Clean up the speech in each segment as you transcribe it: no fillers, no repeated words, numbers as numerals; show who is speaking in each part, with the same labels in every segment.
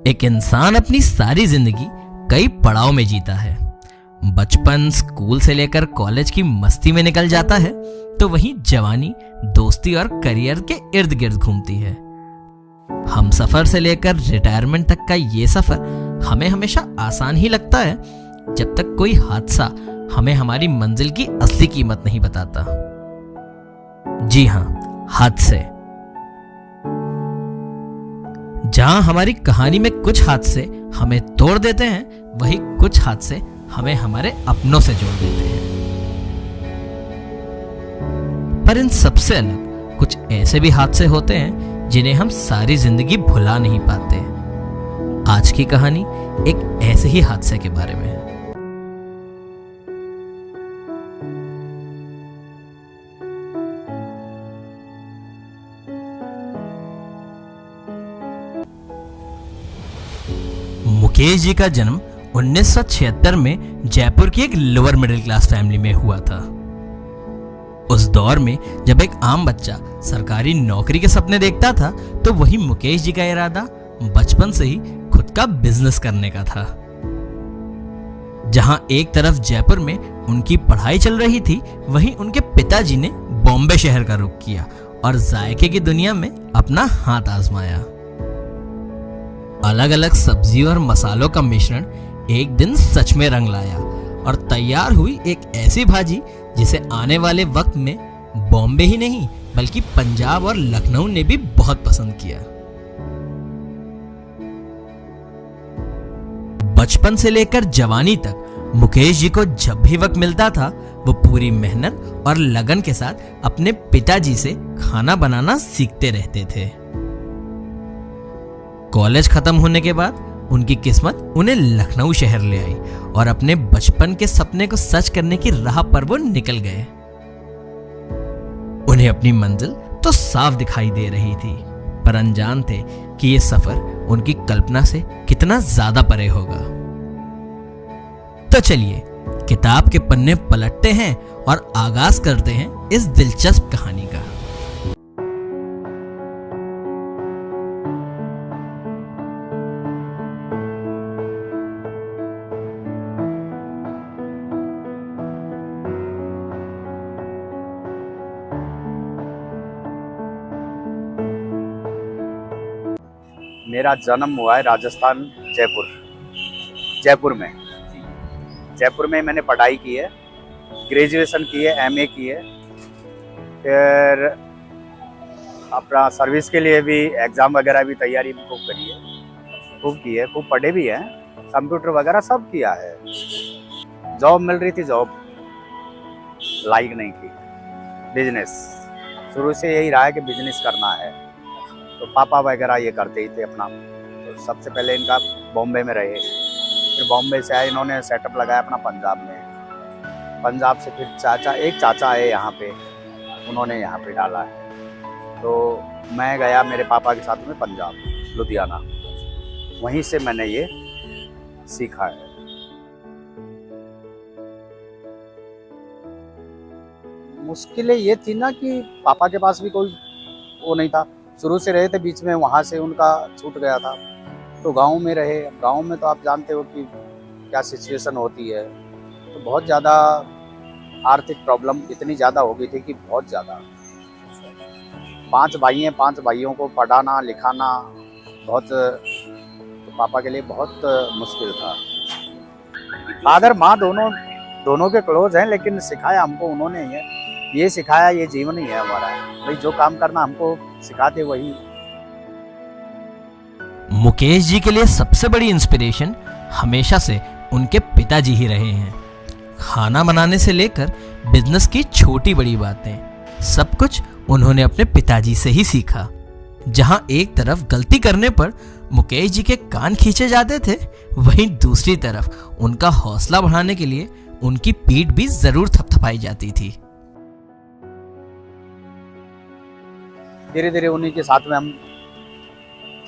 Speaker 1: एक इंसान अपनी सारी जिंदगी कई पड़ाव में जीता है। बचपन, स्कूल से लेकर कॉलेज की मस्ती में निकल जाता है, तो वहीं जवानी दोस्ती और करियर के इर्द गिर्द घूमती है। हम सफर से लेकर रिटायरमेंट तक का ये सफर हमें हमेशा आसान ही लगता है, जब तक कोई हादसा हमें हमारी मंजिल की असली कीमत नहीं बताता। जी हाँ, हादसे। जहां हमारी कहानी में कुछ हादसे हमें तोड़ देते हैं, वही कुछ हादसे हमें हमारे अपनों से जोड़ देते हैं। पर इन सबसे अलग कुछ ऐसे भी हादसे होते हैं जिन्हें हम सारी जिंदगी भुला नहीं पाते। आज की कहानी एक ऐसे ही हादसे के बारे में है। मुकेश जी का जन्म 1976 में जयपुर की एक लोअर मिडिल क्लास फैमिली में हुआ था। उस दौर में जब एक आम बच्चा सरकारी नौकरी के सपने देखता था, तो वही मुकेश जी का इरादा बचपन से ही खुद का बिजनेस करने का था। जहां एक तरफ जयपुर में उनकी पढ़ाई चल रही थी, वहीं उनके पिताजी ने बॉम्बे शहर का रुख किया और जायके की दुनिया में अपना हाथ आजमाया। अलग अलग सब्जी और मसालों का मिश्रण एक दिन सच में रंग लाया और तैयार हुई एक ऐसी भाजी जिसे आने वाले वक्त में बॉम्बे ही नहीं बल्कि पंजाब और लखनऊ ने भी बहुत पसंद किया। बचपन से लेकर जवानी तक मुकेश जी को जब भी वक्त मिलता था, वो पूरी मेहनत और लगन के साथ अपने पिताजी से खाना बनाना सीखते रहते थे। कॉलेज खत्म होने के बाद उनकी किस्मत उन्हें लखनऊ शहर ले आई और अपने बचपन के सपने को सच करने की राह पर वो निकल गए। उन्हें अपनी मंजिल तो साफ दिखाई दे रही थी, पर अनजान थे कि ये सफर उनकी कल्पना से कितना ज्यादा परे होगा। तो चलिए किताब के पन्ने पलटते हैं और आगाज करते हैं इस दिलचस्प कहानी का।
Speaker 2: मेरा जन्म हुआ है राजस्थान, जयपुर में। जयपुर में मैंने पढ़ाई की है, ग्रेजुएशन की है, एमए की है। फिर अपना सर्विस के लिए भी एग्ज़ाम वगैरह भी तैयारी खूब करी है, खूब की है, खूब पढ़े भी हैं, कंप्यूटर वगैरह सब किया है। जॉब मिल रही थी, जॉब लाइक नहीं की। बिजनेस शुरू से यही रहा है कि बिजनेस करना है, तो पापा वगैरह ये करते ही थे अपना। तो सबसे पहले इनका बॉम्बे में रहे, फिर बॉम्बे से आए, इन्होंने सेटअप लगाया अपना पंजाब में। पंजाब से फिर एक चाचा आए यहाँ पे, उन्होंने यहाँ पे डाला है। तो मैं गया मेरे पापा के साथ में पंजाब, लुधियाना। वहीं से मैंने ये सीखा है। मुश्किलें ये थी ना कि पापा के पास भी कोई वो नहीं था, शुरू से रहे थे, बीच में वहाँ से उनका छूट गया था, तो गांव में रहे। गांव में तो आप जानते हो कि क्या सिचुएशन होती है। तो बहुत ज़्यादा आर्थिक प्रॉब्लम इतनी ज़्यादा हो गई थी कि बहुत ज़्यादा। 5 भाई हैं, 5 भाइयों को पढ़ाना लिखाना बहुत, तो पापा के लिए बहुत मुश्किल था। फादर माँ दोनों के क्लोज हैं, लेकिन सिखाया हमको उन्होंने ये सिखाया, ये जीवन ही है हमारा। भाई जो काम करना हमको सिखाते वही।
Speaker 1: मुकेश जी के लिए सबसे बड़ी इंस्पिरेशन हमेशा से उनके पिताजी ही रहे हैं। खाना बनाने से लेकर बिजनेस की छोटी बड़ी बातें, सब कुछ उन्होंने अपने पिताजी से ही सीखा। जहां एक तरफ गलती करने पर मुकेश जी के कान खींचे जाते थे, वहीं दूसरी तरफ उनका हौसला बढ़ाने के लिए उनकी पीठ भी जरूर थपथपाई जाती थी।
Speaker 2: धीरे धीरे उन्हीं के साथ में हम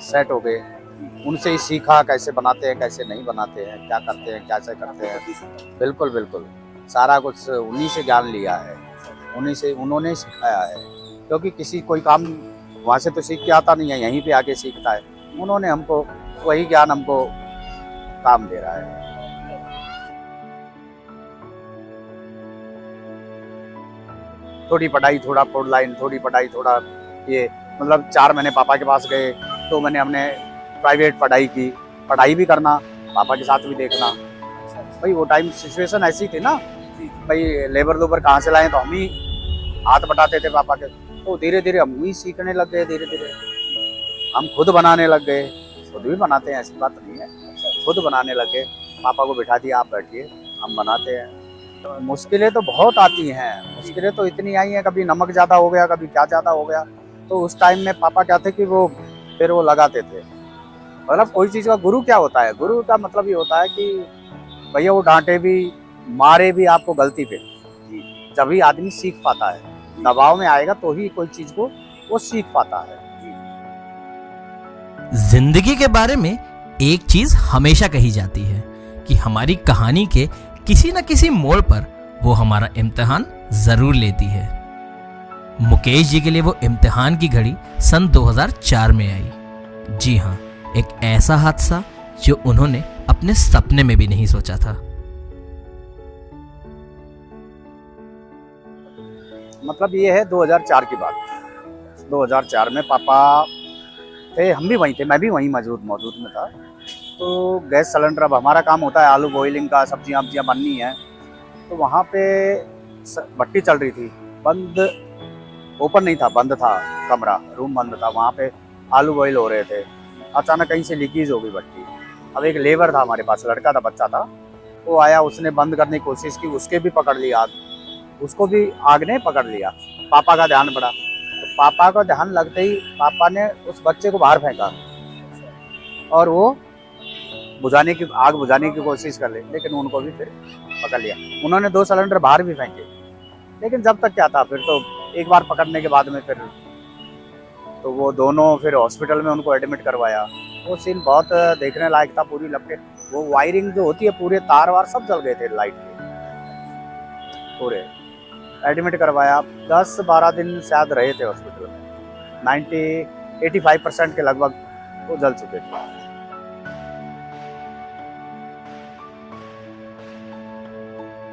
Speaker 2: सेट हो गए। उनसे ही सीखा कैसे बनाते हैं, कैसे नहीं बनाते हैं, क्या करते हैं, कैसे करते हैं। बिल्कुल बिल्कुल सारा कुछ उन्हीं से ज्ञान लिया है, उन्होंने सिखाया है। क्योंकि किसी कोई काम वहाँ से तो सीख के आता नहीं है, यहीं पे आके सीखता है। उन्होंने हमको वही ज्ञान हमको काम दे रहा है। थोड़ी पढ़ाई, थोड़ा फोर लाइन, थोड़ी पढ़ाई, थोड़ा ये, मतलब 4 महीने पापा के पास गए तो मैंने हमने प्राइवेट पढ़ाई की, पढ़ाई भी करना, पापा के साथ भी देखना। भाई वो टाइम सिचुएशन ऐसी थी ना, भाई लेबर लोबर कहाँ से लाए, तो हम ही हाथ बटाते थे पापा के। तो धीरे धीरे हम ही सीखने लग गए, धीरे धीरे हम खुद बनाने लग गए। खुद भी बनाते हैं, ऐसी बात नहीं है, खुद बनाने लग गए। पापा को बिठा दिया, आप बैठिए, हम बनाते हैं। तो मुश्किलें तो बहुत आती हैं, मुश्किलें तो इतनी आई हैं, कभी नमक ज़्यादा हो गया, कभी क्या ज़्यादा हो गया। तो उस टाइम में पापा क्या थे कि वो फिर वो लगाते थे। मतलब कोई चीज़ का गुरु क्या होता है, गुरु का मतलब ये होता है कि भैया वो डांटे भी, मारे भी आपको गलती पे, जब ही आदमी सीख पाता है। दबाव में आएगा तो ही कोई चीज़ को वो सीख पाता है।
Speaker 1: जिंदगी के बारे में एक चीज हमेशा कही जाती है कि हमारी कहानी के किसी न किसी मोड़ पर वो हमारा इम्तिहान जरूर लेती है। मुकेश जी के लिए वो इम्तिहान की घड़ी सन 2004 में आई। जी हाँ, एक ऐसा हादसा जो उन्होंने अपने सपने में भी नहीं सोचा था।
Speaker 2: मतलब ये है 2004 की बात। 2004 में पापा थे, हम भी वहीं थे, मैं भी वहीं मौजूद में था। तो गैस सिलेंडर, अब हमारा काम होता है आलू बॉइलिंग का, सब्जियां वब्जियां बननी है। तो वहाँ पे भट्टी चल रही थी, बंद, ओपन नहीं था, बंद था कमरा, रूम बंद था। वहाँ पे आलू बॉईल हो रहे थे। अचानक कहीं से लीकेज हो गई भट्टी। अब एक लेबर था हमारे पास, लड़का था, बच्चा था, वो आया, उसने बंद करने की कोशिश की, उसके भी पकड़ लिया आग, उसको भी आग ने पकड़ लिया। पापा का ध्यान पड़ा, तो पापा का ध्यान लगते ही पापा ने उस बच्चे को बाहर फेंका और वो आग बुझाने की कोशिश कर ली, लेकिन उनको भी फिर पकड़ लिया। उन्होंने 2 सिलेंडर बाहर भी फेंके, लेकिन जब तक क्या था, फिर तो एक बार पकड़ने के बाद में फिर तो वो दोनों फिर हॉस्पिटल में उनको एडमिट करवाया। वो सीन बहुत देखने लायक था। पूरी लपटे, वो वायरिंग जो होती है, पूरे तार वार सब जल गए थे लाइट के, पूरे एडमिट करवाया। 10-12 दिन शायद रहे थे हॉस्पिटल में। 85% के लगभग वो जल चुके थे।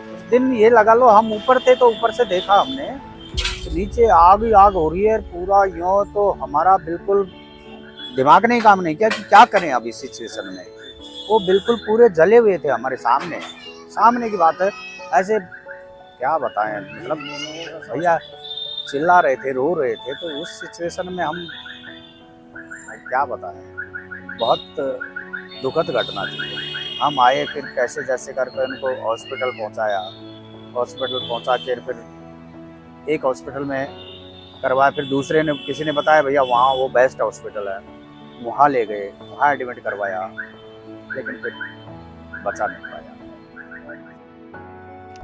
Speaker 2: उस दिन ये लगा लो, हम ऊपर थे तो ऊपर से देखा हमने, तो नीचे आग ही आग हो रही है पूरा यूं। तो हमारा बिल्कुल दिमाग ने काम नहीं किया कि क्या करें अब इस सिचुएशन में। वो बिल्कुल पूरे जले हुए थे हमारे सामने की बात है। ऐसे क्या बताएं, मतलब भैया चिल्ला रहे थे, रो रहे थे। तो उस सिचुएशन में हम क्या बताएं, बहुत दुखद घटना थी। हम आए, फिर कैसे जैसे करके उनको हॉस्पिटल पहुंचाया। हॉस्पिटल पहुंचा के फिर एक हॉस्पिटल में करवाया, फिर दूसरे ने, किसी ने बताया भैया वहाँ वो बेस्ट हॉस्पिटल है, वहाँ ले गए, वहाँ एडमिट करवाया, लेकिन फिर बचा नहीं पाया।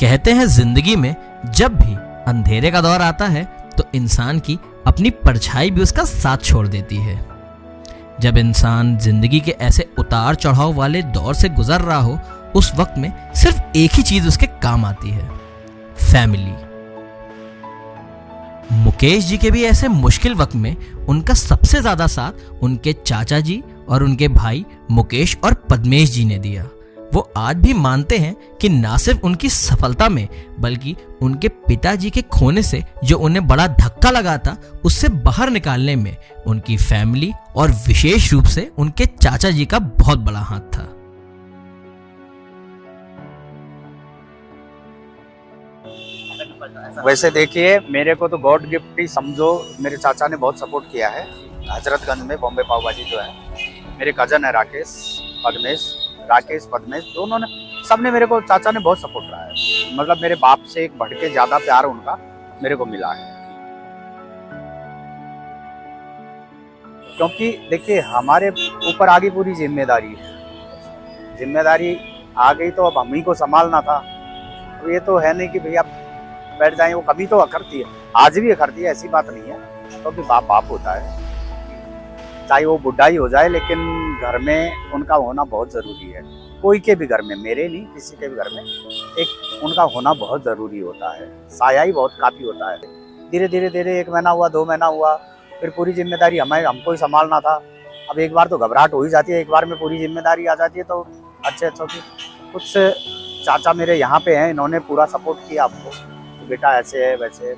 Speaker 1: कहते हैं जिंदगी में जब भी अंधेरे का दौर आता है तो इंसान की अपनी परछाई भी उसका साथ छोड़ देती है। जब इंसान जिंदगी के ऐसे उतार चढ़ाव वाले दौर से गुजर रहा हो, उस वक्त में सिर्फ एक ही चीज उसके काम आती है, फैमिली। मुकेश जी के भी ऐसे मुश्किल वक्त में उनका सबसे ज्यादा साथ उनके चाचा जी और उनके भाई मुकेश और पद्मेश जी ने दिया। वो आज भी मानते हैं कि ना सिर्फ उनकी सफलता में, बल्कि उनके पिताजी के खोने से जो उन्हें बड़ा धक्का लगा था, उससे बाहर निकालने में उनकी फैमिली और विशेष रूप से उनके चाचा जी का बहुत बड़ा हाथ था।
Speaker 2: वैसे देखिए, मेरे को तो गॉड गिफ्ट ही समझो। मेरे चाचा ने बहुत सपोर्ट किया है। हजरतगंज में बॉम्बे पाव भाजी जो है, मेरे कजन है राकेश पद्मेश, दोनों ने, सबने मेरे को, चाचा ने बहुत सपोर्ट रहा है। मतलब मेरे बाप से एक बढ़ के ज्यादा प्यार उनका मेरे को मिला है। क्योंकि देखिए, हमारे ऊपर आ गई पूरी जिम्मेदारी आ गई, तो अब हम ही को संभालना था। तो ये तो है नहीं कि भैया बैठ जाएं। वो कभी तो अखरती है, आज भी अखरती है, ऐसी बात नहीं है। क्योंकि बाप होता है, चाहे वो बुढ़ा ही हो जाए, लेकिन घर में उनका होना बहुत ज़रूरी है। कोई के भी घर में, मेरे नहीं, किसी के भी घर में एक उनका होना बहुत ज़रूरी होता है। साया ही बहुत काफ़ी होता है। धीरे धीरे 1 महीना हुआ, 2 महीना हुआ, फिर पूरी जिम्मेदारी हमको ही संभालना था। अब एक बार तो घबराहट हो ही जाती है, एक बार में पूरी जिम्मेदारी आ जाती है, तो अच्छे अच्छों की कुछ चाचा मेरे यहाँ पे हैं, इन्होंने पूरा सपोर्ट किया आपको कि बेटा ऐसे है वैसे है,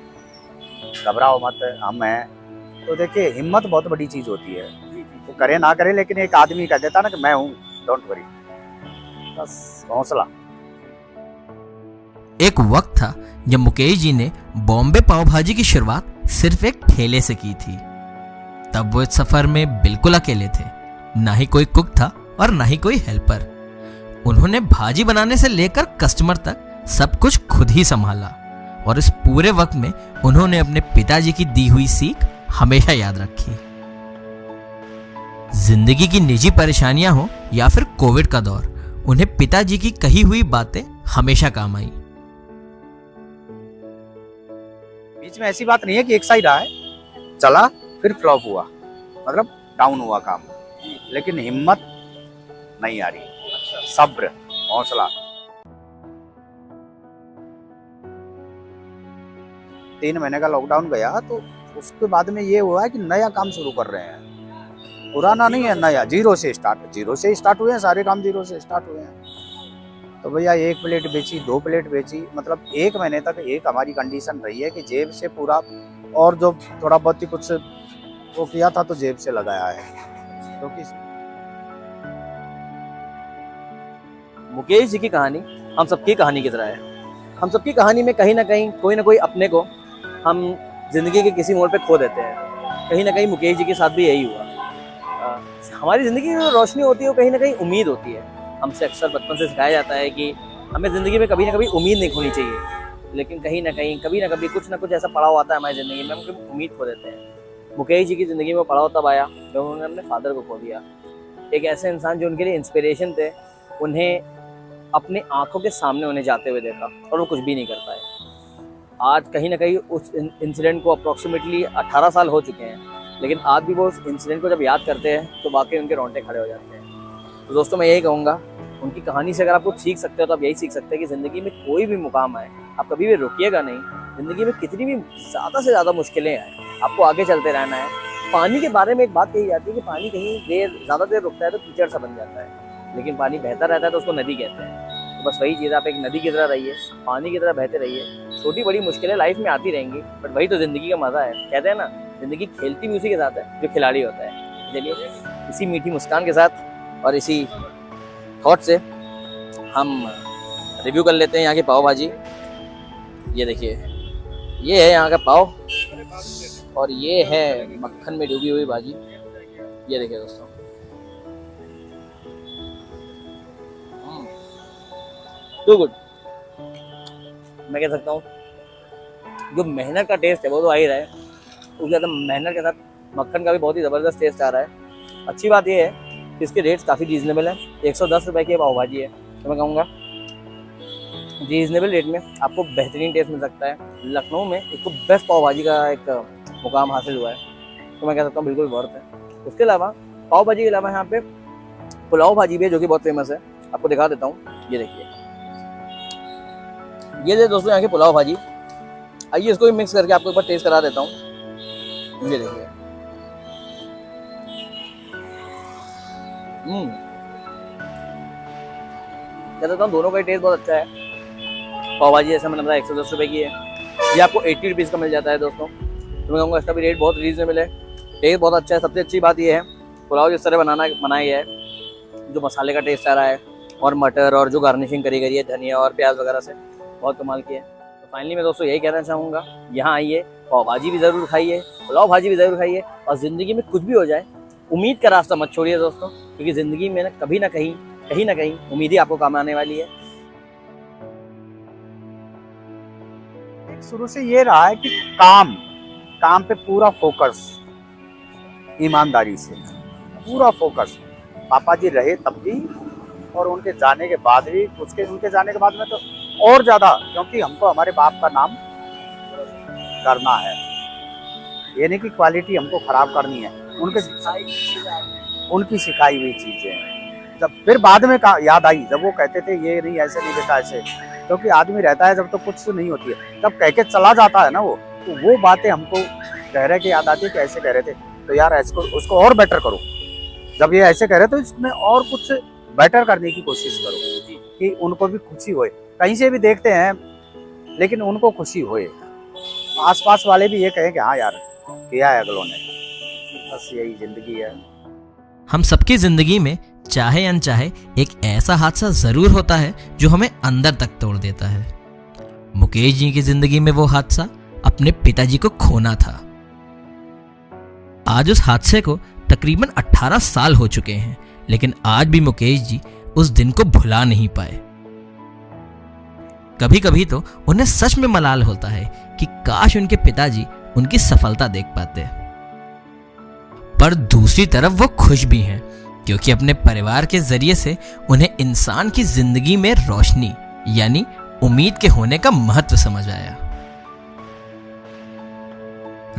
Speaker 2: घबराओ मत, हम हैं। तो देखिए हिम्मत बहुत बड़ी चीज़ होती है, तो करे ना करे, लेकिन एक आदमी कह देता ना कि मैं हूँ, डोंट वरी, बस हौसला।
Speaker 1: एक वक्त था जब मुकेश जी ने बॉम्बे पाव भाजी की शुरुआत सिर्फ एक ठेले से की थी। तब वो इस सफर में बिल्कुल अकेले थे, ना ही कोई कुक था और ना ही कोई हेल्पर। उन्होंने भाजी बनाने से लेकर कस्टमर तक सब कुछ खुद ही संभाला, और इस पूरे वक्त में उन्होंने अपने पिताजी की दी हुई सीख हमेशा याद रखी। जिंदगी की निजी परेशानियां हो या फिर कोविड का दौर, उन्हें पिताजी की कही हुई बातें हमेशा काम आई।
Speaker 2: बीच में ऐसी बात नहीं है कि एक साइड रहा है, चला फिर फ्लॉप हुआ, मतलब डाउन हुआ काम, लेकिन हिम्मत नहीं आ रही, सब्र, हौसला। 3 महीने का लॉकडाउन गया तो उसके बाद में ये हुआ है कि नया काम शुरू कर रहे हैं, पुराना नहीं है, नया, जीरो से स्टार्ट हुए हैं, सारे काम जीरो से स्टार्ट हुए हैं। तो भैया 1 प्लेट बेची, 2 प्लेट बेची, मतलब 1 महीने तक एक हमारी कंडीशन रही है कि जेब से पूरा, और जो थोड़ा बहुत ही कुछ वो किया था तो जेब से लगाया है, क्योंकि
Speaker 3: मुकेश जी की कहानी हम सबकी कहानी की तरह है। हम सबकी कहानी में कहीं ना कहीं कोई ना कोई अपने को हम जिंदगी के किसी मोड़ पे खो देते हैं। कहीं ना कहीं मुकेश जी के साथ भी यही हुआ। हमारी ज़िंदगी में जो रोशनी होती है वो कहीं ना कहीं उम्मीद होती है। हमसे अक्सर बचपन से सिखाया जाता है कि हमें ज़िंदगी में कभी ना कभी उम्मीद नहीं खोनी चाहिए, लेकिन कहीं ना कहीं कभी ना कभी कुछ ना कुछ ऐसा पड़ाव आता है हमारी ज़िंदगी में, हम कभी उम्मीद खो देते हैं। मुकेश जी की ज़िंदगी में पड़ाव तब आया जब उन्होंने अपने फादर को खो दिया। एक ऐसे इंसान जो उनके लिए इंस्पिरेशन थे, उन्हें अपने आंखों के सामने उन्हें जाते हुए देखा और वो कुछ भी नहीं कर पाए। आज कहीं ना कहीं उस इंसिडेंट को अप्रॉक्सीमेटली 18 साल हो चुके हैं, लेकिन आज भी वो उस इंसिडेंट को जब याद करते हैं तो वाकई उनके रोंगटे खड़े हो जाते हैं। तो दोस्तों मैं यही कहूँगा, उनकी कहानी से अगर आप कुछ सीख सकते हो तो आप यही सीख सकते हैं कि ज़िंदगी में कोई भी मुकाम आए, आप कभी भी रुकिएगा नहीं। ज़िंदगी में कितनी भी ज़्यादा से ज़्यादा मुश्किलें आए, आपको आगे चलते रहना है। पानी के बारे में एक बात कही जाती है कि पानी कहीं ज़्यादा देर रुकता है तो कीचड़ सा बन जाता है, लेकिन पानी बहता रहता है तो उसको नदी कहते हैं। तो बस वही चीज़, आप एक नदी की तरह रहिए, पानी की तरह बहते रहिए। छोटी बड़ी मुश्किलें लाइफ में आती रहेंगी, बट वही तो ज़िंदगी का मज़ा है। कहते हैं ना, ज़िंदगी खेलती भी उसी के साथ है जो खिलाड़ी होता है। चलिए इसी मीठी मुस्कान के साथ और इसी थॉट से हम रिव्यू कर लेते हैं यहाँ की पाव भाजी। ये देखिए, ये है यहाँ का पाव और ये है मक्खन में डूबी हुई भाजी। ये देखिए दोस्तों, टू गुड। मैं कह सकता हूँ जो मेहनत का टेस्ट है वो तो आ ही रहा है, उसके ज़्यादा मेहनत के साथ मक्खन का भी बहुत ही ज़बरदस्त टेस्ट आ रहा है। अच्छी बात ये है कि इसके रेट्स काफ़ी रीज़नेबल है। 110 रुपये की पाव भाजी है, तो मैं कहूँगा रीज़नेबल रेट में आपको बेहतरीन टेस्ट मिल सकता है। लखनऊ में इसको बेस्ट पाव भाजी का एक मुकाम हासिल हुआ है, तो मैं कह सकता हूँ बिल्कुल वर्थ है। उसके अलावा पाव भाजी के अलावा यहाँ पे पुलाव भाजी भी है जो कि बहुत फेमस है, आपको दिखा देता हूँ। ये देखिए, ये दोस्तों यहाँ की पुलाव भाजी। आइए इसको भी मिक्स करके आपको एक बार टेस्ट करा देता हूँ। ये देखिए, कह देता हूँ दोनों का टेस्ट बहुत अच्छा है। पाव भाजी जैसा मैंने बताया 110 रुपये की है, ये आपको 80 रुपीज़ का मिल जाता है दोस्तों। तो मैं कहूँगा इसका भी रेट बहुत रीजनेबल है, टेस्ट बहुत अच्छा है। सबसे अच्छी बात ये है पुलाव जिस तरह बनाया गया है, जो मसाले का टेस्ट आ रहा है और मटर और जो गार्निशिंग करी गई है धनिया और प्याज वगैरह से, बहुत कमाल की है। तो फाइनली मैं दोस्तों यही कहना चाहूँगा, यहाँ आइए, पाव भाजी भी ज़रूर खाइए, पुलाव भाजी भी ज़रूर खाइए, और ज़िंदगी में कुछ भी हो जाए उम्मीद का रास्ता मत छोड़िए दोस्तों, क्योंकि ज़िंदगी में कभी ना कहीं उम्मीद ही आपको काम आने वाली है।
Speaker 2: शुरू से ये रहा है कि काम पे पूरा फोकस, ईमानदारी से पूरा फोकस। पापा जी रहे तब भी और उनके जाने के बाद भी, उनके जाने के बाद में तो और ज़्यादा, क्योंकि हमको हमारे बाप का नाम करना है। ये नहीं कि क्वालिटी हमको ख़राब करनी है, उनकी सिखाई हुई चीज़ें। जब फिर बाद में याद आई, जब वो कहते थे ये नहीं ऐसे नहीं बेटा ऐसे, क्योंकि आदमी रहता है जब तो कुछ नहीं होती है, जब कह के चला जाता है ना तो वो बातें हमको कह रहे के याद आती है कि ऐसे कह रहे थे, तो यार उसको और बेटर करो, जब ये ऐसे करे तो इसमें और कुछ बेटर करने की कोशिश करो कि उनको भी खुशी होए। कहीं से भी देखते हैं लेकिन उनको खुशी होए, आसपास वाले भी ये कहें कि हाँ यार किया है अगलों ने। बस यही जिंदगी है।
Speaker 1: हम सबकी जिंदगी में चाहे अनचाहे एक ऐसा हादसा जरूर होता है जो हमें अंदर तक तोड़ देता है। मुकेश जी की जिंदगी में वो हादसा अपने पिताजी को खोना था। आज उस हादसे को तकरीबन 18 साल हो चुके हैं, लेकिन आज भी मुकेश जी उस दिन को भुला नहीं पाए। कभी कभी तो उन्हें सच में मलाल होता है कि काश उनके पिताजी उनकी सफलता देख पाते। पर दूसरी तरफ वो खुश भी हैं क्योंकि अपने परिवार के जरिए से उन्हें इंसान की जिंदगी में रोशनी यानी उम्मीद के होने का महत्व समझ आया।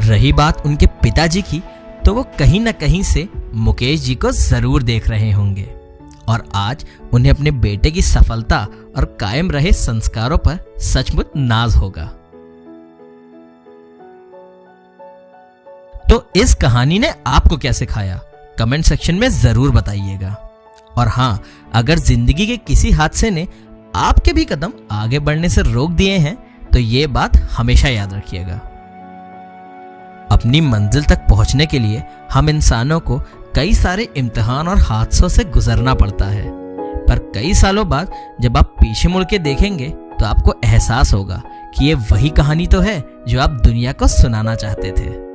Speaker 1: रही बात उनके पिताजी की, तो वो कहीं ना कहीं से मुकेश जी को जरूर देख रहे होंगे और आज उन्हें अपने बेटे की सफलता और कायम रहे संस्कारों पर सचमुच नाज होगा। तो इस कहानी ने आपको क्या सिखाया, कमेंट सेक्शन में जरूर बताइएगा। और हाँ, अगर जिंदगी के किसी हादसे ने आपके भी कदम आगे बढ़ने से रोक दिए हैं तो ये बात हमेशा याद रखिएगा। अपनी मंजिल तक पहुंचने के लिए हम इंसानों को कई सारे इम्तिहान और हादसों से गुजरना पड़ता है, पर कई सालों बाद जब आप पीछे मुड़ के देखेंगे तो आपको एहसास होगा कि ये वही कहानी तो है जो आप दुनिया को सुनाना चाहते थे।